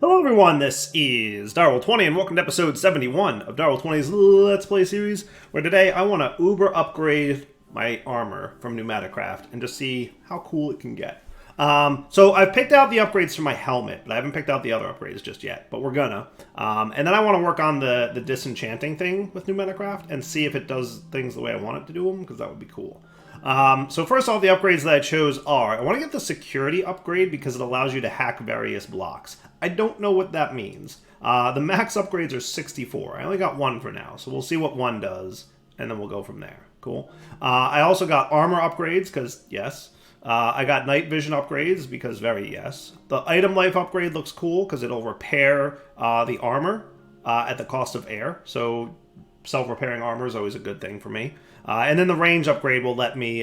Hello everyone, this is Darwell20 and welcome to episode 71 of Darwell20's Let's Play series, where today I want to uber upgrade my armor from Pneumaticraft and just see how cool it can get. So I've picked out the upgrades for my helmet, but I haven't picked out the other upgrades just yet, but we're gonna. And then I want to work on the Disenchanting thing with Pneumaticraft and see if it does things the way I want it to do them, because that would be cool. So first off, the upgrades that I chose are, I want to get the security upgrade because it allows you to hack various blocks. I don't know what that means. The max upgrades are 64. I only got one for now, so we'll see what one does, and then we'll go from there. Cool. I also got armor upgrades, because yes. I got night vision upgrades, because very yes. The item life upgrade looks cool, because it'll repair the armor at the cost of air, so self-repairing armor is always a good thing for me. And then the range upgrade will let me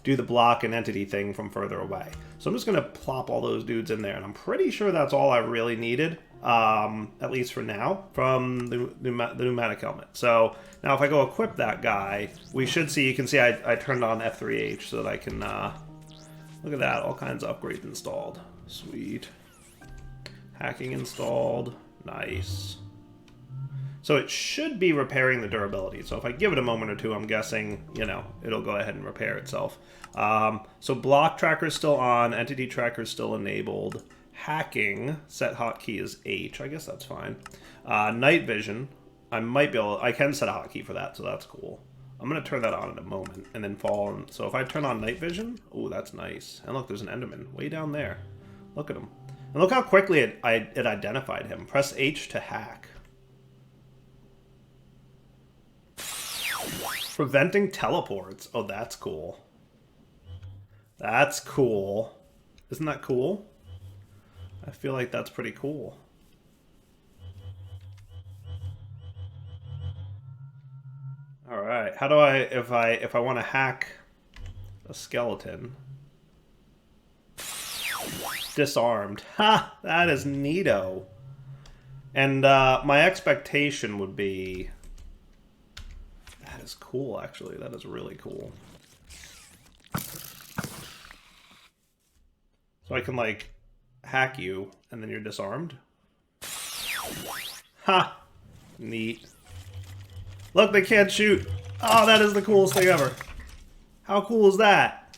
do the block and entity thing from further away. So I'm just going to plop all those dudes in there, and I'm pretty sure that's all I really needed, at least for now, from the pneumatic helmet. So now if I go equip that guy, we should see, you can see I turned on F3H so that I can, look at that, all kinds of upgrades installed. Sweet. Hacking installed. Nice. So it should be repairing the durability. So if I give it a moment or two, I'm guessing, you know, it'll go ahead and repair itself. So block tracker is still on. Entity tracker is still enabled. Hacking, set hotkey is H. I guess that's fine. Night vision, I might be able, I can set a hotkey for that, so that's cool. I'm going to turn that on in a moment and then fall on. So if I turn on night vision, oh, that's nice. And look, there's an Enderman way down there. Look at him. And look how quickly it identified him. Press H to hack. Preventing teleports. Oh, that's cool. That's cool. Isn't that cool? I feel like that's pretty cool. All right. How do I if I want to hack a skeleton? Disarmed. Ha! That is neato. And my expectation would be, that is cool, actually. That is really cool. So I can, like, hack you, and then you're disarmed? Ha! Neat. Look, they can't shoot! Oh, that is the coolest thing ever. How cool is that?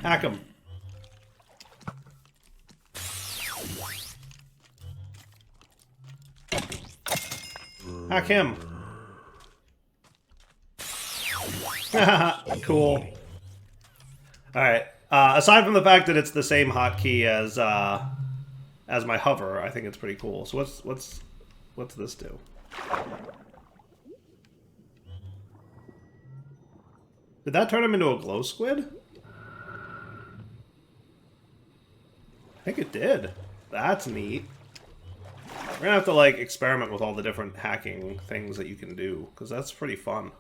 Hack him. Hack him. Cool. Alright. Aside from the fact that it's the same hotkey as my hover, I think it's pretty cool. So what's this do? Did that turn him into a glow squid? I think it did. That's neat. We're gonna have to, like, experiment with all the different hacking things that you can do, because that's pretty fun.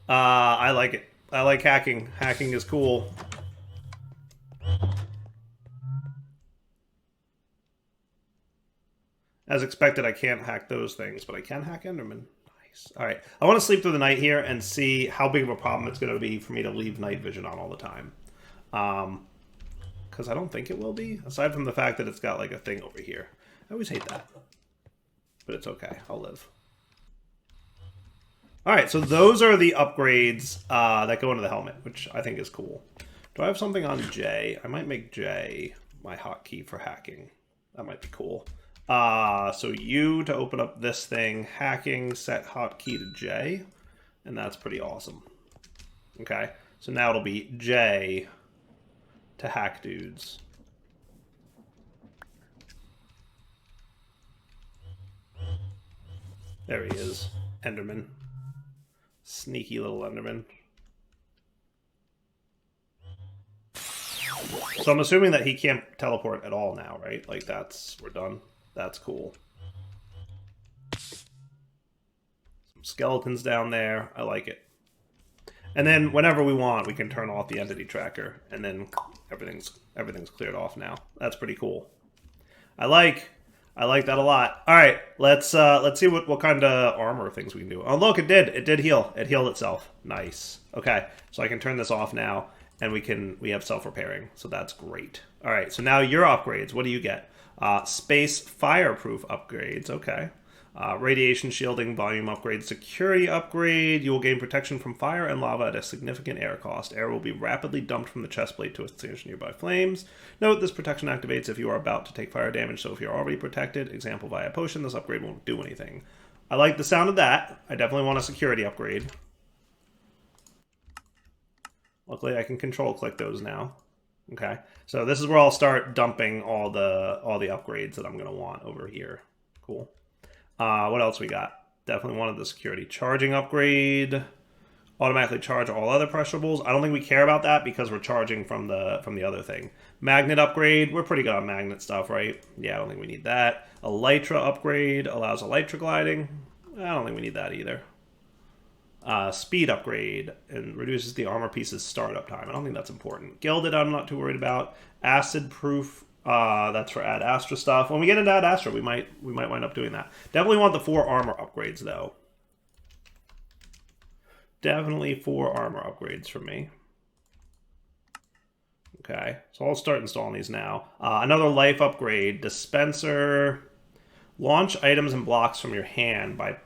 I like it. I like hacking. Hacking is cool. As expected, I can't hack those things, but I can hack Enderman. Nice. Alright, I want to sleep through the night here and see how big of a problem it's going to be for me to leave night vision on all the time. Because I don't think it will be, aside from the fact that it's got, like, a thing over here. I always hate that. But it's okay. I'll live. Alright, so those are the upgrades that go into the helmet, which I think is cool. Do I have something on J? I might make J my hotkey for hacking. That might be cool. So U to open up this thing, hacking, set hotkey to J, and that's pretty awesome. Okay, so now it'll be J to hack dudes. There he is, Enderman. Sneaky little Enderman. So I'm assuming that he can't teleport at all now, right? Like, we're done. That's cool. Some skeletons down there. I like it. And then whenever we want, we can turn off the entity tracker, and then everything's cleared off now. That's pretty cool. I like I like that a lot. All right, let's see what kind of armor things we can do. Oh, look, it did heal. It healed itself. Nice. Okay, so I can turn this off now, and we have self-repairing, so that's great. All right, so now your upgrades. What do you get? Space fireproof upgrades. Okay. Radiation shielding, volume upgrade, security upgrade. You will gain protection from fire and lava at a significant air cost. Air will be rapidly dumped from the chest plate to extinguish nearby flames. Note this protection activates if you are about to take fire damage, so if you're already protected, example via potion, this upgrade won't do anything. I like the sound of that. I definitely want a security upgrade. Luckily, I can control click those now. Okay, so this is where I'll start dumping all the upgrades that I'm going to want over here. Cool. What else we got? Definitely wanted the security charging upgrade. Automatically charge all other pressurables. I don't think we care about that because we're charging from the other thing. Magnet upgrade. We're pretty good on magnet stuff, right? Yeah, I don't think we need that. Elytra upgrade allows elytra gliding. I don't think we need that either. Speed upgrade and reduces the armor piece's startup time. I don't think that's important. Gilded, I'm not too worried about. Acid proof. That's for Ad Astra stuff. When we get into Ad Astra, we might wind up doing that. Definitely want the 4 armor upgrades though. Definitely 4 armor upgrades for me. Okay, so I'll start installing these now. Another life upgrade. Dispenser. Launch items and blocks from your hand by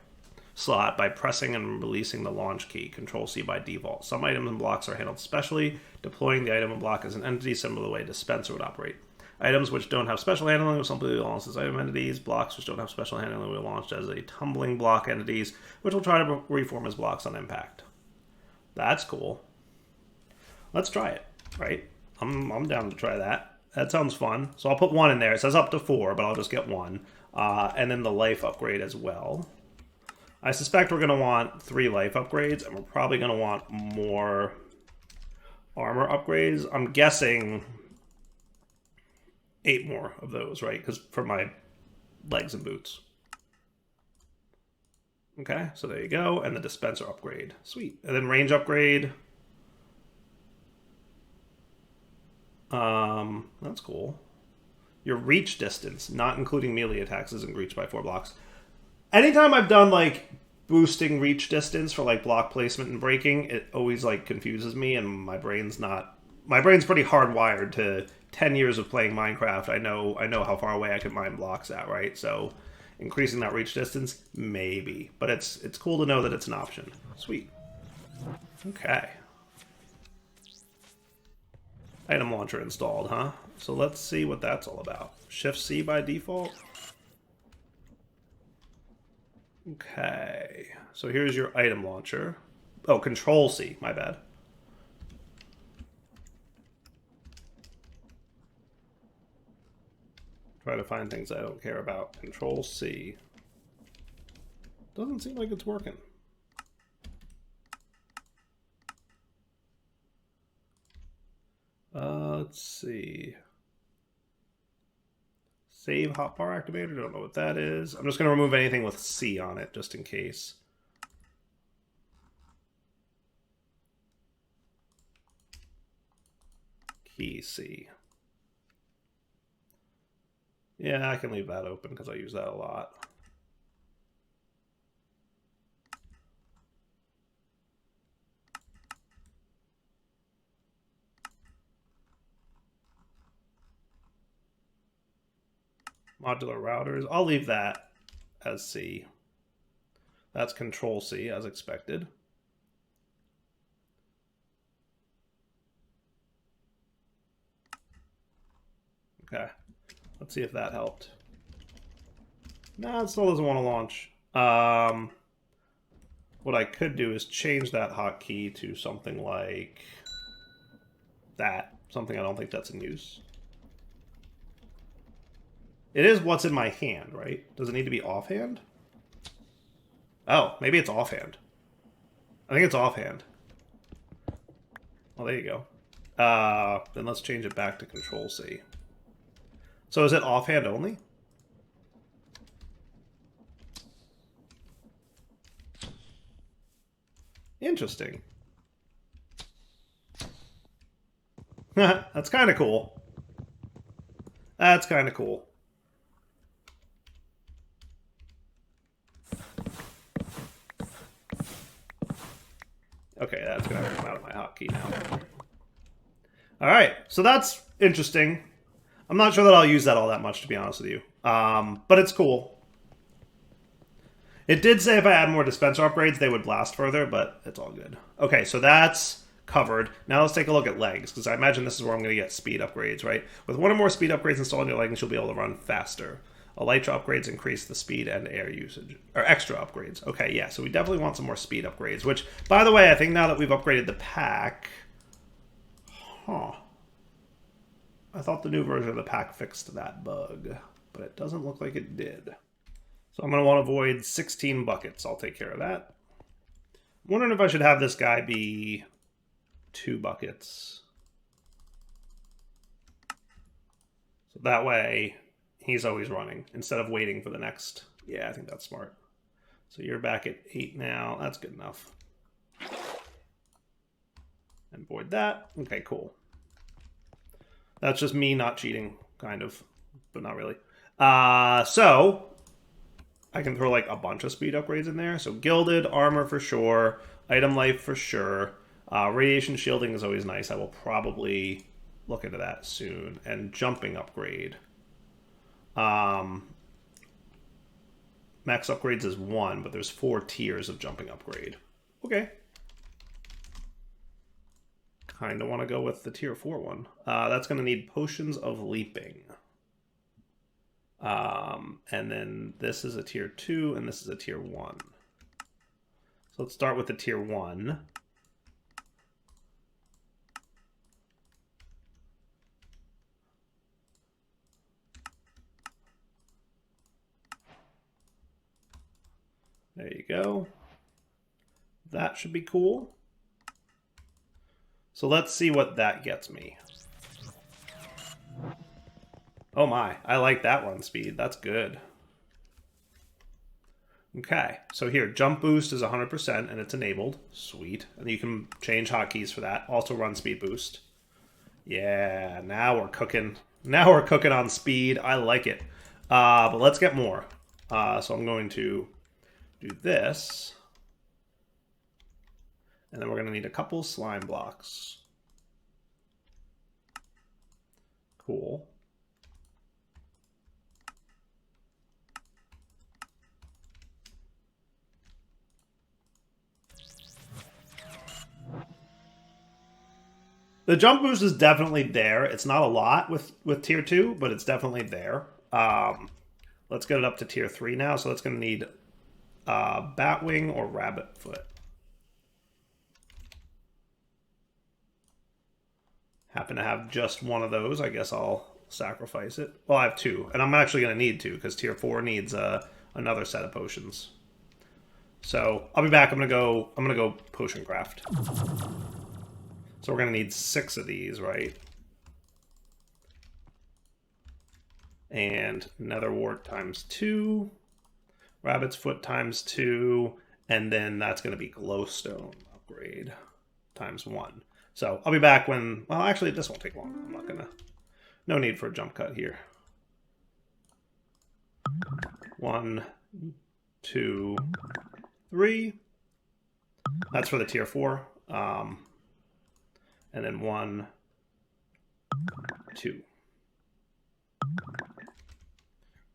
slot by pressing and releasing the launch key. Control C by default. Some items and blocks are handled specially. Deploying the item and block as an entity similar to the way a dispenser would operate. Items which don't have special handling will simply be launched as item entities. Blocks which don't have special handling will be launched as a tumbling block entities, which will try to reform as blocks on impact. That's cool. Let's try it, right? I'm down to try that. That sounds fun. So I'll put 1 in there. It says up to 4, but I'll just get 1. And then the life upgrade as well. I suspect we're going to want 3 life upgrades, and we're probably going to want more armor upgrades. I'm guessing 8 more of those, right? Because for my legs and boots. Okay, so there you go. And the dispenser upgrade. Sweet. And then range upgrade. That's cool. Your reach distance, not including melee attacks, isn't reached by 4 blocks. Anytime I've done, like, boosting reach distance for, like, block placement and breaking, it always, like, confuses me, and my brain's pretty hardwired to 10 years of playing Minecraft. I know how far away I can mine blocks at, right? So increasing that reach distance, maybe. But it's cool to know that it's an option. Sweet. Okay. Item launcher installed, huh? So let's see what that's all about. Shift C by default. Okay. So here's your item launcher. Oh, Control C, my bad. Try to find things I don't care about. Control C. Doesn't seem like it's working. Let's see. Save hotbar activator. Don't know what that is. I'm just going to remove anything with C on it just in case. Key C. Yeah, I can leave that open because I use that a lot. Modular routers. I'll leave that as C. That's Control C as expected. Okay. Let's see if that helped. No, it still doesn't want to launch. What I could do is change that hotkey to something like that. Something I don't think that's in use. It is what's in my hand, right? Does it need to be offhand? Oh, maybe it's offhand. I think it's offhand. Well, there you go. Then let's change it back to Control C. So is it offhand only? Interesting. That's kind of cool. That's kind of cool. hotkey now. All right, so that's interesting. I'm not sure that I'll use that all that much, to be honest with you. But it's cool. It did say if I add more dispenser upgrades, they would blast further, but it's all good. Okay, so that's covered. Now let's take a look at legs, because I imagine this is where I'm going to get speed upgrades, right? With one or more speed upgrades installed in your leggings, you'll be able to run faster. Elytra upgrades increase the speed and air usage. Or extra upgrades. Okay, yeah, so we definitely want some more speed upgrades, which, by the way, I think now that we've upgraded the pack... Huh. I thought the new version of the pack fixed that bug, but it doesn't look like it did. So I'm going to want to avoid 16 buckets. I'll take care of that. I'm wondering if I should have this guy be 2 buckets. So that way, he's always running instead of waiting for the next. Yeah, I think that's smart. So you're back at 8 now. That's good enough. And void that. Okay, cool. That's just me not cheating, kind of, but not really. So I can throw like a bunch of speed upgrades in there. So gilded, armor for sure, item life for sure. Radiation shielding is always nice. I will probably look into that soon. And jumping upgrade. Max upgrades is 1, but there's 4 tiers of jumping upgrade. Okay. Kind of want to go with the tier 4 one. That's going to need potions of leaping. And then this is a tier 2, and this is a tier 1. So let's start with the tier 1. There you go. That should be cool. So let's see what that gets me. Oh my, I like that run speed. That's good. Okay, so here, jump boost is 100% and it's enabled. Sweet. And you can change hotkeys for that. Also run speed boost. Yeah, now we're cooking. Now we're cooking on speed. I like it. But let's get more. So I'm going to do this. And then we're going to need a couple slime blocks. Cool. The jump boost is definitely there. It's not a lot with tier 2, but it's definitely there. Let's get it up to tier 3 now. So that's going to need Batwing or Rabbit Foot. Happen to have just one of those. I guess I'll sacrifice it. Well, I have 2, and I'm actually going to need 2 because tier 4 needs another set of potions. So I'll be back. I'm gonna go potion craft. So we're going to need 6 of these, right? And Nether Wart times 2. Rabbit's Foot times 2. And then that's going to be Glowstone upgrade times 1. So I'll be back when... Well, actually, this won't take long. I'm not going to... No need for a jump cut here. 1, 2, 3. That's for the tier 4. And then 1, 2.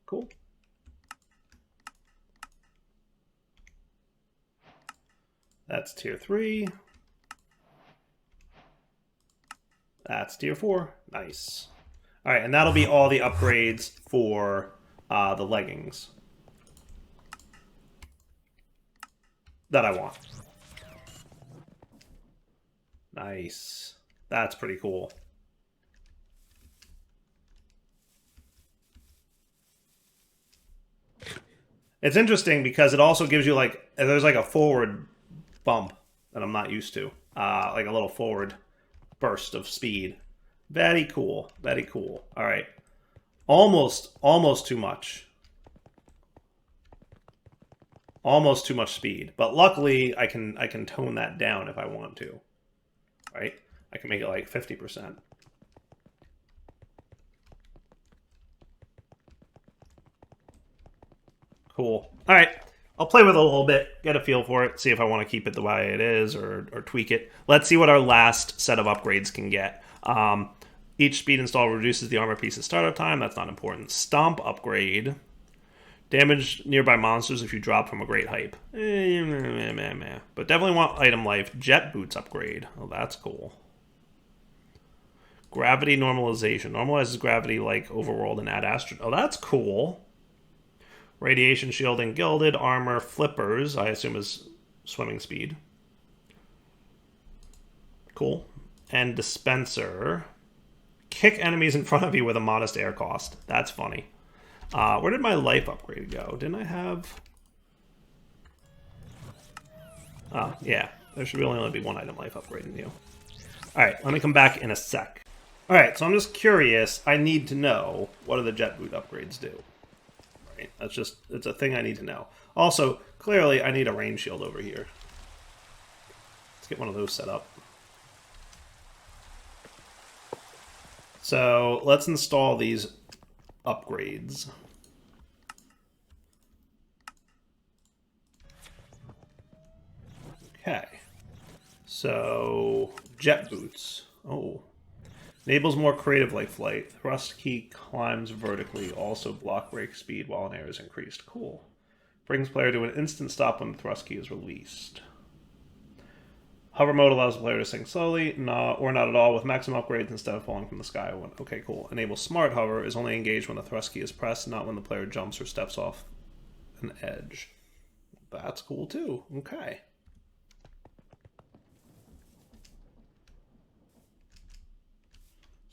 Cool. That's tier 3. That's tier 4. Nice. All right, and that'll be all the upgrades for the leggings that I want. Nice. That's pretty cool. It's interesting because it also gives you like, there's like a forward bump that I'm not used to. Like a little forward burst of speed. Very cool. Very cool. All right. Almost too much. Almost too much speed. But luckily I can tone that down if I want to. Right? I can make it like 50%. Cool. All right. I'll play with it a little bit, get a feel for it, see if I want to keep it the way it is or tweak it. Let's see what our last set of upgrades can get. Each speed install reduces the armor piece's startup time. That's not important. Stomp upgrade. Damage nearby monsters if you drop from a great height. But definitely want item life. Jet boots upgrade. Oh, that's cool. Gravity normalization. Normalizes gravity like Overworld and Ad Astra. Oh, that's cool. Radiation shielding, gilded armor, flippers. I assume is swimming speed. Cool. And dispenser. Kick enemies in front of you with a modest air cost. That's funny. Where did my life upgrade go? Didn't I have... yeah. There should really only be one item life upgrade in you. Alright, let me come back in a sec. Alright, so I'm just curious. I need to know, what do the jet boot upgrades do? Right, that's just, it's a thing I need to know. Also, clearly I need a rain shield over here. Let's get one of those set up. So, let's install these upgrades. Okay. So, jet boots. Oh. Enables more creative like flight. Thrust key climbs vertically. Also block break speed while in air is increased. Cool. Brings player to an instant stop when the thrust key is released. Hover mode allows the player to sink slowly, or not at all, with maximum upgrades instead of falling from the sky. Okay, cool. Enable smart hover is only engaged when the thrust key is pressed, not when the player jumps or steps off an edge. That's cool too. Okay.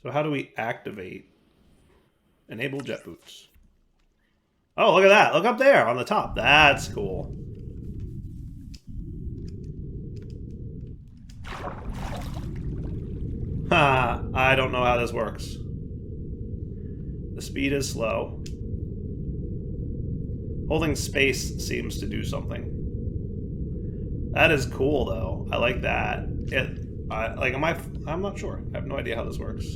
So how do we activate enable jet boots? Oh, look at that. Look up there on the top. That's cool. Ha, I don't know how this works. The speed is slow. Holding space seems to do something. That is cool, though. I like that. I'm not sure. I have no idea how this works.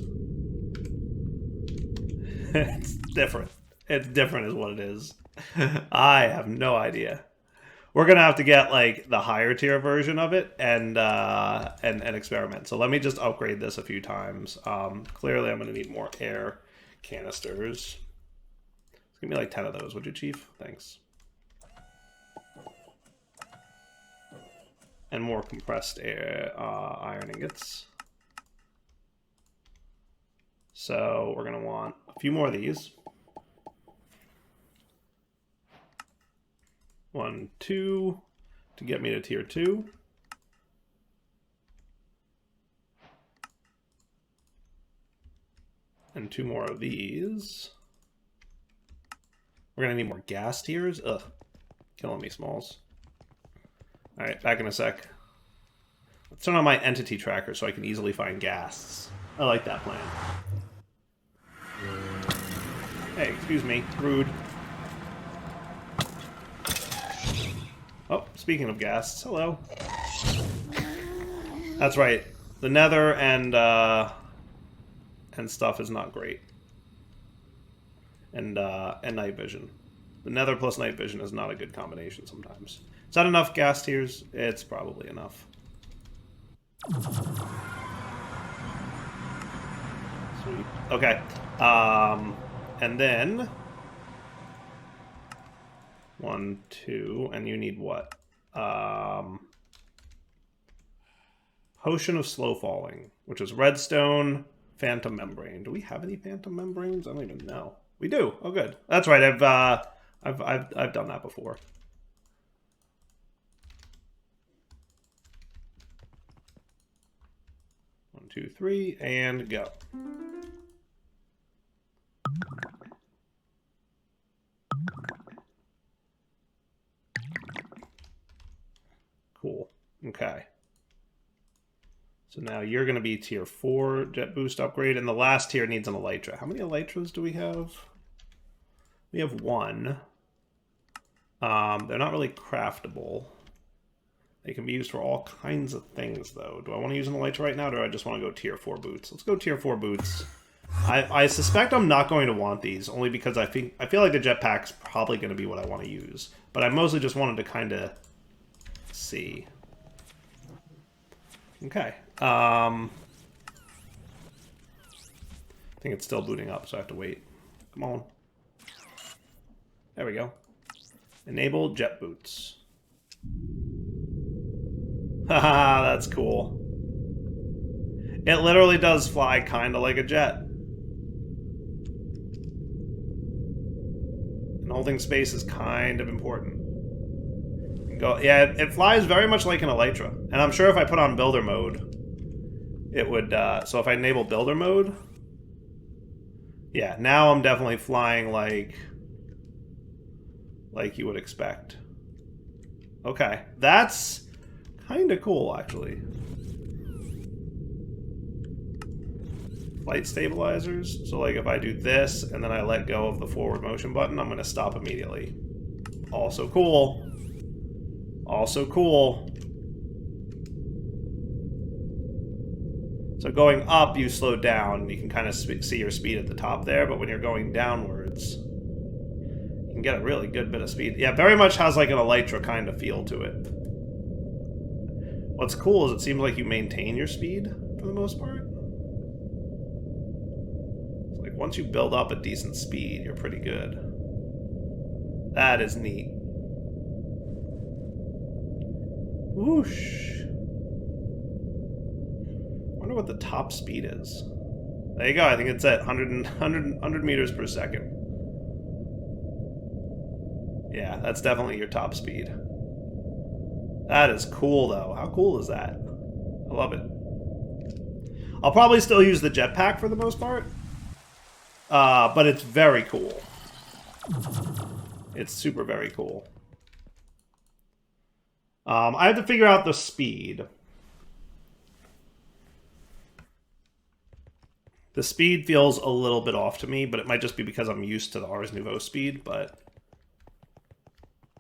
It's different. It's different is what it is. I have no idea. We're gonna have to get like the higher tier version of it and experiment. So let me just upgrade this a few times. Clearly, I'm gonna need more air canisters. Give me like 10 of those, would you, Chief? Thanks. And more compressed air iron ingots. So we're gonna want a few more of these. 1, 2 to get me to tier 2. And 2 more of these. We're gonna need more gas tiers. Ugh, killing me, Smalls. All right, back in a sec. Let's turn on my entity tracker so I can easily find ghasts. I like that plan. Hey, excuse me, rude. Oh, speaking of ghasts, hello. That's right. The nether and stuff is not great. And night vision. The nether plus night vision is not a good combination sometimes. Is that enough gas tiers? It's probably enough. Sweet. Okay. And then 1, 2, and you need what? Potion of Slow Falling, which is redstone, phantom membrane. Do we have any phantom membranes? I don't even know. We do. Oh, good. That's right. I've done that before. One, 2, 3, and go. Cool. Okay. So now you're going to be tier 4 jet boost upgrade, and the last tier needs an elytra. How many elytras do we have? We have 1. They're not really craftable. They can be used for all kinds of things, though. Do I want to use an elytra right now, or do I just want to go tier 4 boots? Let's go tier 4 boots. I suspect I'm not going to want these, only because I feel like the jetpack's probably going to be what I want to use. But I mostly just wanted to kind of see. Okay. I think it's still booting up, so I have to wait. Come on. There we go. Enable jet boots. Haha, that's cool. It literally does fly kind of like a jet. And holding space is kind of important. Yeah, it flies very much like an Elytra. And I'm sure if I put on builder mode, it would... so if I enable builder mode... Yeah, now I'm definitely flying like you would expect. Okay, that's kind of cool, actually. Flight stabilizers. So like if I do this and then I let go of the forward motion button, I'm going to stop immediately. Also cool. Also cool. So going up, you slow down. You can kind of see your speed at the top there, but when you're going downwards, you can get a really good bit of speed. Yeah, very much has like an Elytra kind of feel to it. What's cool is it seems like you maintain your speed for the most part. So like once you build up a decent speed, you're pretty good. That is neat. Whoosh. I wonder what the top speed is. There you go, I think it's at 100 meters per second. Yeah, that's definitely your top speed. That is cool, though. How cool is that? I love it. I'll probably still use the jetpack for the most part. But it's very cool. It's super very cool. I have to figure out the speed. The speed feels a little bit off to me, but it might just be because I'm used to the Ars Nouveau speed, but...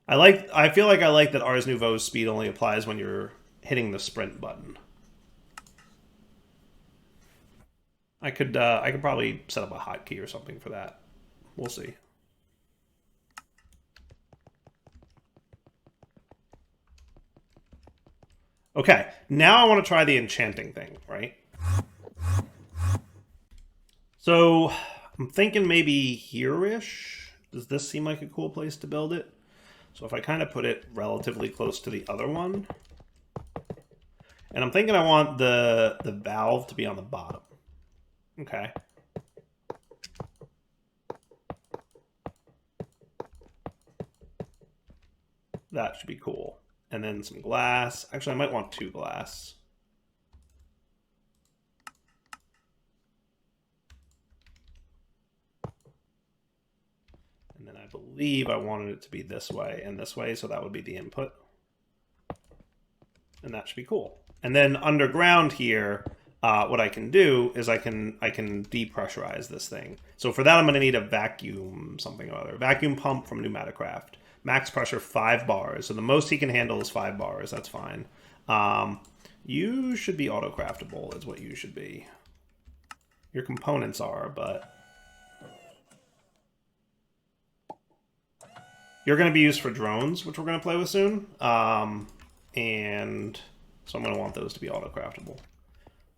I feel like I like that Ars Nouveau's speed only applies when you're hitting the sprint button. I could probably set up a hotkey or something for that. We'll see. Okay, now I want to try the enchanting thing, right? So, I'm thinking maybe here-ish. Does this seem like a cool place to build it? So if I kind of put it relatively close to the other one. And I'm thinking I want the valve to be on the bottom. Okay. That should be cool. And then some glass. Actually, I might want 2 glass. And then I believe I wanted it to be this way and this way, so that would be the input. And that should be cool. And then underground here, what I can do is I can depressurize this thing. So for that, I'm going to need a vacuum something or other. Vacuum pump from Pneumaticraft. Max pressure 5 bars. So the most he can handle is 5 bars. That's fine. You should be auto-craftable is what you should be. Your components are, but... You're going to be used for drones, which we're going to play with soon. And so I'm going to want those to be auto-craftable.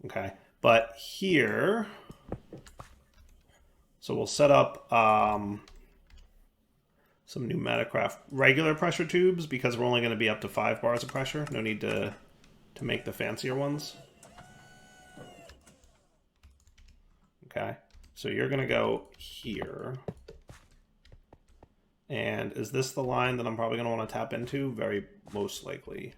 Okay. But here... So we'll set up some Pneumaticraft regular pressure tubes because we're only going to be up to 5 bars of pressure. No need to make the fancier ones. Okay. So you're going to go here. And is this the line that I'm probably going to want to tap into? Very most likely.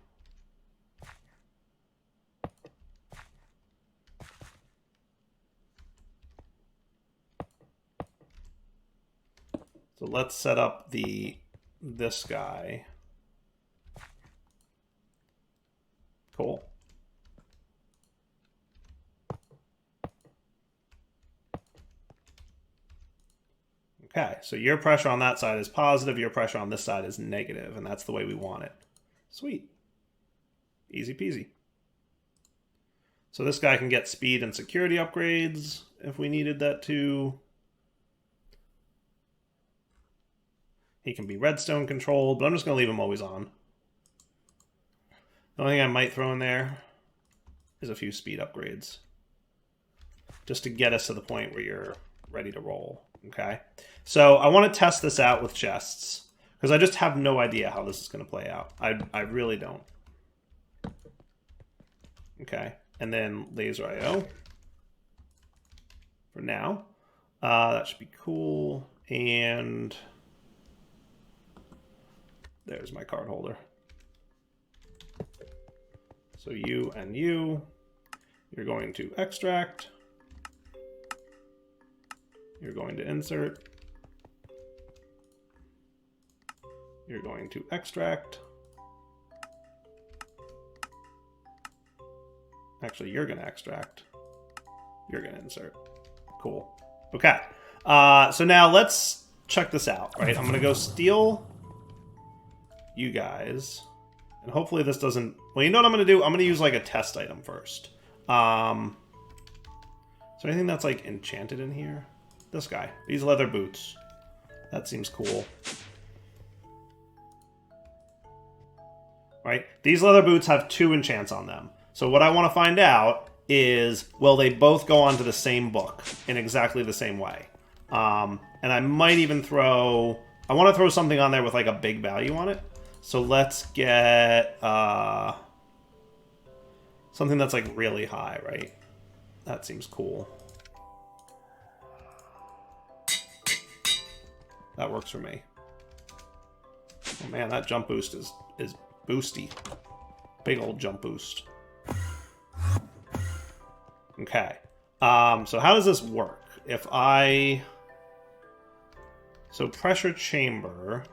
So let's set up this guy. Cool. Okay, so your pressure on that side is positive, your pressure on this side is negative, and that's the way we want it. Sweet. Easy peasy. So this guy can get speed and security upgrades. if we needed that to. He can be redstone controlled, but I'm just going to leave him always on. The only thing I might throw in there is a few speed upgrades. Just to get us to the point where you're ready to roll, okay? So I want to test this out with chests, because I just have no idea how this is going to play out. I really don't. Okay, and then laser IO for now. That should be cool. And there's my card holder. So you and you're going to extract. You're going to insert. You're going to extract. Actually, you're going to extract. You're going to insert. Cool. Okay. So now let's check this out, right? I'm going to go steal you guys. And hopefully this doesn't... Well, you know what I'm going to do? I'm going to use like a test item first. Is there anything that's like enchanted in here? This guy. These leather boots. That seems cool. Right? These leather boots have 2 enchants on them. So what I want to find out is, will they both go onto the same book in exactly the same way? And I might even throw... I want to throw something on there with like a big value on it. So let's get something that's like really high, right? That seems cool. That works for me. Oh man, that jump boost is boosty. Big old jump boost. Okay. So how does this work? If I... So pressure chamber...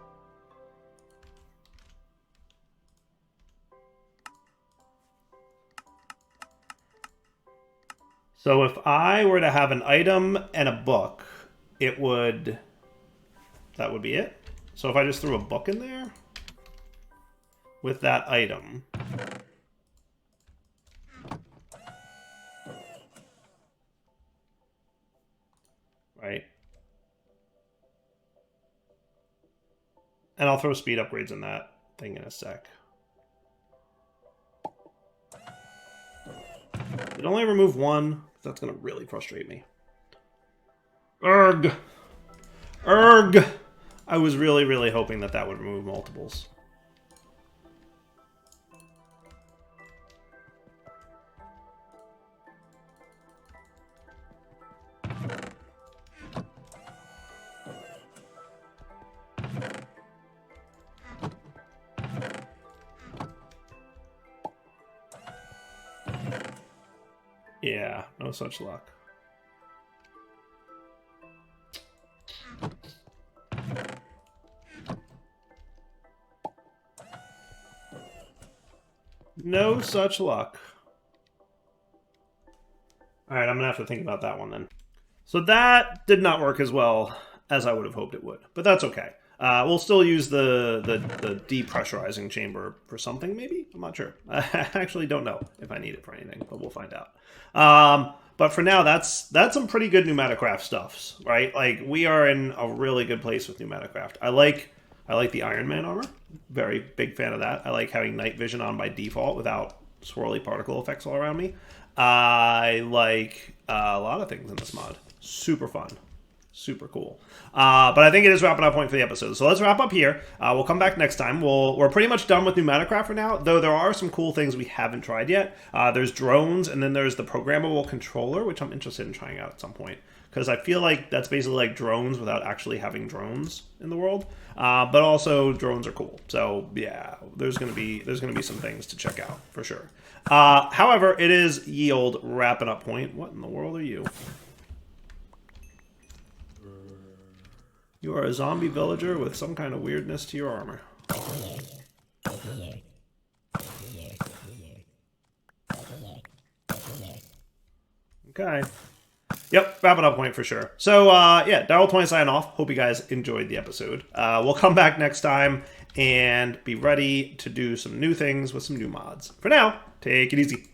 So if I were to have an item and a book, it would... That would be it. So if I just threw a book in there with that item... Right? And I'll throw speed upgrades in that thing in a sec. It only remove 1. That's going to really frustrate me. Urgh! Urgh! I was really, really hoping that that would remove multiples. Yeah, no such luck. No such luck. Alright, I'm gonna have to think about that one then. So that did not work as well as I would have hoped it would, but that's okay. We'll still use the depressurizing chamber for something, maybe? I'm not sure. I actually don't know if I need it for anything, but we'll find out. But for now, that's some pretty good Pneumaticraft stuffs, right? Like, we are in a really good place with Pneumaticraft. I like the Ironman armor. Very big fan of that. I like having night vision on by default without swirly particle effects all around me. I like a lot of things in this mod. Super fun. Super cool. But I think it is wrapping up point for the episode. So let's wrap up here. We'll come back next time. We're pretty much done with Pneumaticraft for now, though there are some cool things we haven't tried yet. There's drones, and then there's the programmable controller, which I'm interested in trying out at some point. Because I feel like that's basically like drones without actually having drones in the world. But also drones are cool. So yeah, there's gonna be some things to check out for sure. However, it is ye old wrapping up point. What in the world are you? You are a zombie villager with some kind of weirdness to your armor. Okay. Yep, wrapping up point for sure. So, yeah, Darryl20 signing off. Hope you guys enjoyed the episode. We'll come back next time and be ready to do some new things with some new mods. For now, take it easy.